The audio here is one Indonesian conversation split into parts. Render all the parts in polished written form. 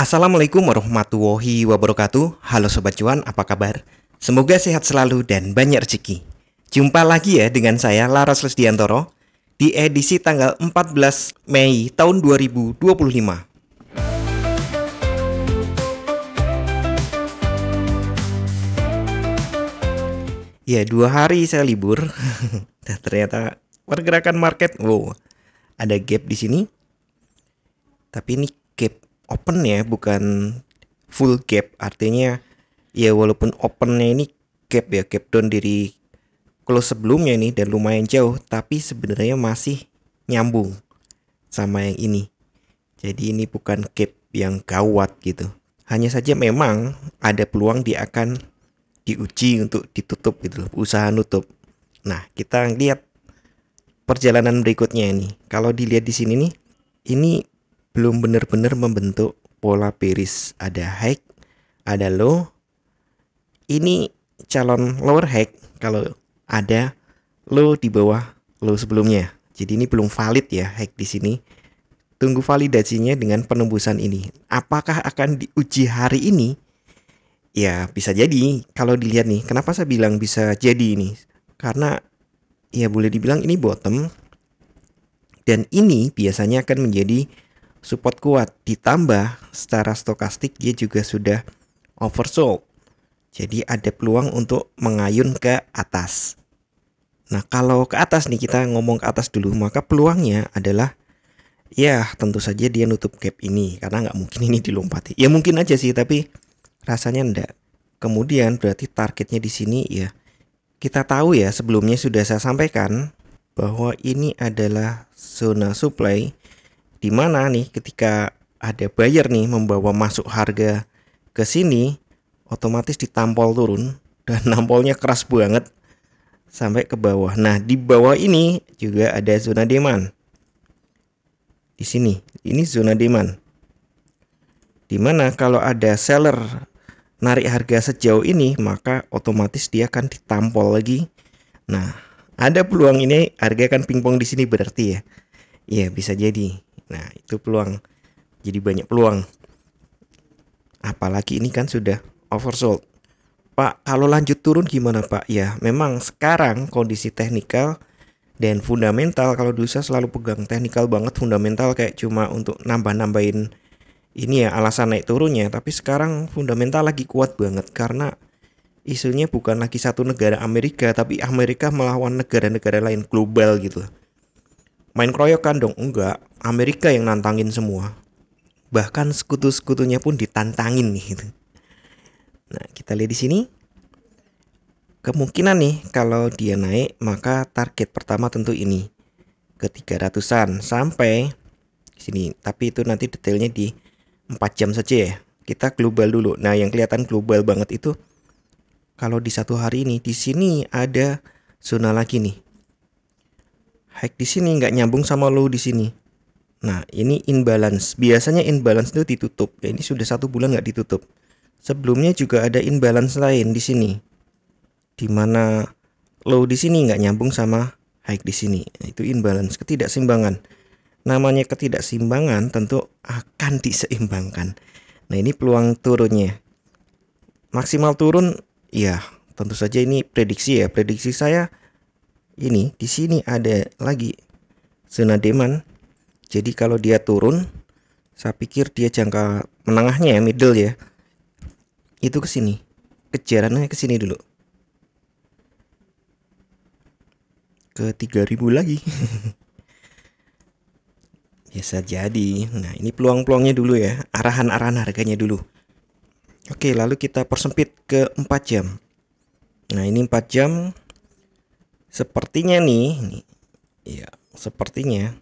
Assalamualaikum warahmatullahi wabarakatuh. Halo Sobat Cuan, apa kabar? Semoga sehat selalu dan banyak rezeki. Jumpa lagi ya dengan saya Laras Lesdiantoro di edisi tanggal 14 Mei tahun 2025. Ya, 2 hari saya libur. Dan ternyata pergerakan market, wow, ada gap di sini. Tapi ini gap open ya, bukan full gap. Artinya ya walaupun opennya ini gap ya, gap down dari close sebelumnya ini dan lumayan jauh, tapi sebenarnya masih nyambung sama yang ini. Jadi ini bukan gap yang gawat gitu. Hanya saja memang ada peluang dia akan diuji untuk ditutup gitu, usaha nutup. Nah, kita lihat perjalanan berikutnya ini. Kalau dilihat di sini nih, ini belum benar-benar membentuk pola bearish. Ada high, ada low. Ini calon lower high kalau ada low di bawah low sebelumnya. Jadi ini belum valid ya high di sini. Tunggu validasinya dengan penembusan ini. Apakah akan diuji hari ini? Ya bisa jadi. Kalau dilihat nih, kenapa saya bilang bisa jadi ini? Karena ya boleh dibilang ini bottom. Dan ini biasanya akan menjadi support kuat. Ditambah secara stokastik dia juga sudah oversold. Jadi ada peluang untuk mengayun ke atas. Nah kalau ke atas nih, kita ngomong ke atas dulu, maka peluangnya adalah ya tentu saja dia nutup gap ini, karena nggak mungkin ini dilompati. Ya mungkin aja sih, tapi rasanya enggak. Kemudian berarti targetnya di sini ya, kita tahu ya sebelumnya sudah saya sampaikan bahwa ini adalah zona supply, di mana nih ketika ada buyer nih membawa masuk harga ke sini, otomatis ditampol turun dan nampolnya keras banget sampai ke bawah. Nah, di bawah ini juga ada zona demand. Di sini, ini zona demand. Dimana kalau ada seller narik harga sejauh ini, maka otomatis dia akan ditampol lagi. Nah, ada peluang ini harga akan pingpong di sini berarti ya. Iya, bisa jadi. Nah, itu peluang. Jadi banyak peluang. Apalagi ini kan sudah oversold. Pak, kalau lanjut turun gimana Pak? Ya, memang sekarang kondisi teknikal dan fundamental, kalau dulu saya selalu pegang teknikal banget, fundamental kayak cuma untuk nambah-nambahin ini ya alasan naik turunnya. Tapi sekarang fundamental lagi kuat banget karena isunya bukan lagi satu negara Amerika, tapi Amerika melawan negara-negara lain global gitu. Main keroyokan dong? Enggak, Amerika yang nantangin semua. Bahkan sekutu-sekutunya pun ditantangin nih gitu. Nah, kita lihat di sini. Kemungkinan nih kalau dia naik, maka target pertama tentu ini ke 300-an sampai sini. Tapi itu nanti detailnya di 4 jam saja ya. Kita global dulu. Nah, yang kelihatan global banget itu kalau di satu hari ini, di sini ada zona lagi nih. High di sini nggak nyambung sama low di sini. Nah, ini imbalance. Biasanya imbalance itu ditutup. Ya, ini sudah 1 bulan nggak ditutup. Sebelumnya juga ada imbalance lain di sini, di mana low di sini nggak nyambung sama high di sini. Itu imbalance, ketidakseimbangan. Namanya ketidakseimbangan tentu akan diseimbangkan. Nah, ini peluang turunnya. Maksimal turun ya, tentu saja ini prediksi ya. Prediksi saya ini di sini ada lagi zona demand. Jadi kalau dia turun, saya pikir dia jangka menengahnya ya, middle ya. Itu ke sini. Kejarannya ke sini dulu. Ke 3000 lagi. Bisa jadi. Nah, ini peluang-peluangnya dulu ya. Arahan-arahan harganya dulu. Oke, lalu kita persempit ke 4 jam. Nah, ini 4 jam. Sepertinya nih, ya, sepertinya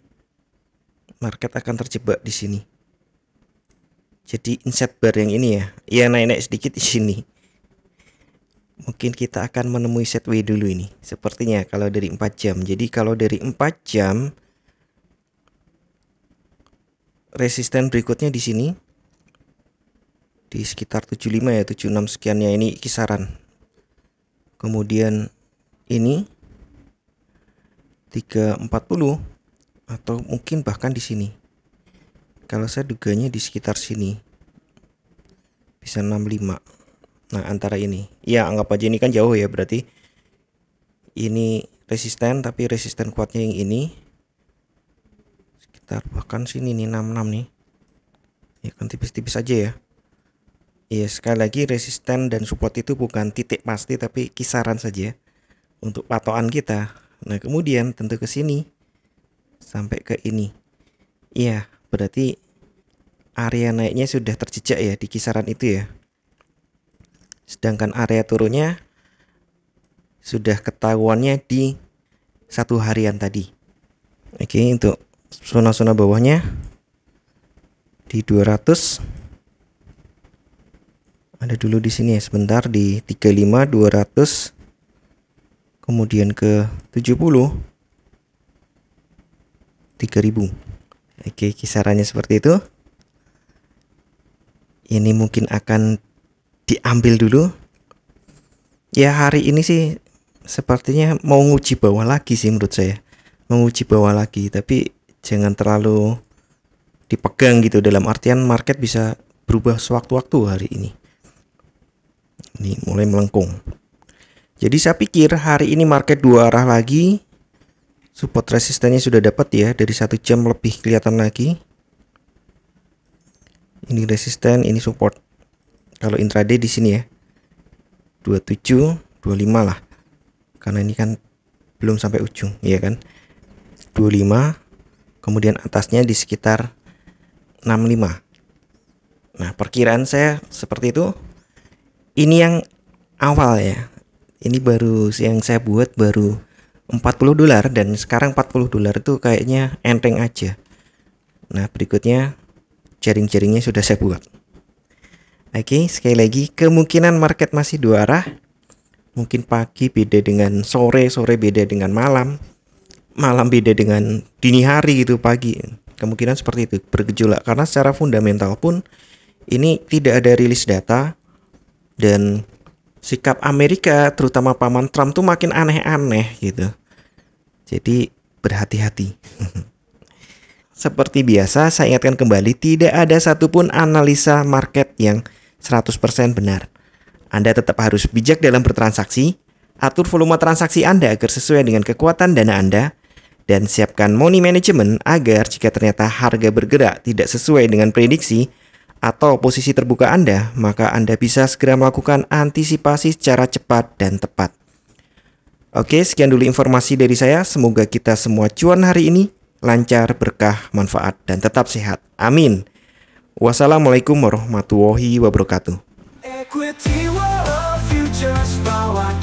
market akan terjebak di sini. Jadi inset bar yang ini ya. Ya, naik-naik sedikit di sini. Mungkin kita akan menemui set W dulu ini. Sepertinya kalau dari 4 jam. Jadi kalau dari 4 jam, resisten berikutnya di sini di sekitar 75 ya, 76 sekiannya, ini kisaran. Kemudian ini 340 atau mungkin bahkan di sini. Kalau saya duganya di sekitar sini. bisa 65. Nah, antara ini. Ya, anggap aja ini kan jauh ya, berarti ini resisten, tapi resisten kuatnya yang ini. Sekitar bahkan sini nih 66 nih. Ya kan tipis-tipis aja ya. Iya, sekali lagi resisten dan support itu bukan titik pasti tapi kisaran saja untuk patokan kita. Nah, kemudian tentu ke sini sampai ke ini. Iya, berarti area naiknya sudah terjejak ya di kisaran itu ya. Sedangkan area turunnya sudah ketahuannya di satu harian tadi. Oke, untuk zona-zona bawahnya di 200 ada dulu di sini ya, sebentar di 35 200, kemudian ke 70 3000. Oke, kisarannya seperti itu. Ini mungkin akan diambil dulu. Ya, hari ini sih sepertinya mau nguji bawah lagi sih menurut saya. Menguji bawah lagi, tapi jangan terlalu dipegang gitu, dalam artian market bisa berubah sewaktu-waktu hari ini. Ini mulai melengkung. Jadi saya pikir hari ini market dua arah lagi. Support resistennya sudah dapat ya, dari 1 jam lebih kelihatan lagi. Ini resisten, ini support. Kalau intraday di sini ya. 27, 25 lah. Karena ini kan belum sampai ujung, ya kan? 25, kemudian atasnya di sekitar 65. Nah, perkiraan saya seperti itu. Ini yang awal ya. Ini baru yang saya buat baru $40, dan sekarang $40 itu kayaknya enteng aja. Nah, berikutnya jaring-jaringnya sudah saya buat. Oke, sekali lagi kemungkinan market masih dua arah. Mungkin pagi beda dengan sore, sore beda dengan malam, malam beda dengan dini hari gitu, pagi. Kemungkinan seperti itu, bergejolak karena secara fundamental pun ini tidak ada rilis data. Dan sikap Amerika, terutama paman Trump tuh makin aneh-aneh gitu. Jadi berhati-hati. Seperti biasa, saya ingatkan kembali, tidak ada satupun analisa market yang 100% benar. Anda tetap harus bijak dalam bertransaksi, atur volume transaksi Anda agar sesuai dengan kekuatan dana Anda, dan siapkan money management agar jika ternyata harga bergerak tidak sesuai dengan prediksi atau posisi terbuka Anda, maka Anda bisa segera melakukan antisipasi secara cepat dan tepat. Oke, sekian dulu informasi dari saya. Semoga kita semua cuan hari ini lancar, berkah, manfaat, dan tetap sehat. Amin. Wassalamualaikum warahmatullahi wabarakatuh. Equity World Futures bawa